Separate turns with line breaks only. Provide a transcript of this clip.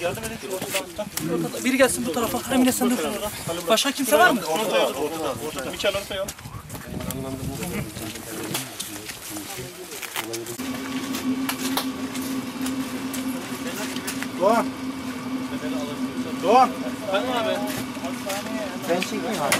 Yardım edin şu ortadan.
Biri gelsin bu tarafa. Emine sen de. Başka kimse var mı?
Ortaya ortada. Bir çal ortaya al.
Doğan. Doğan.
Efendim abi.
Ben çekeyim abi.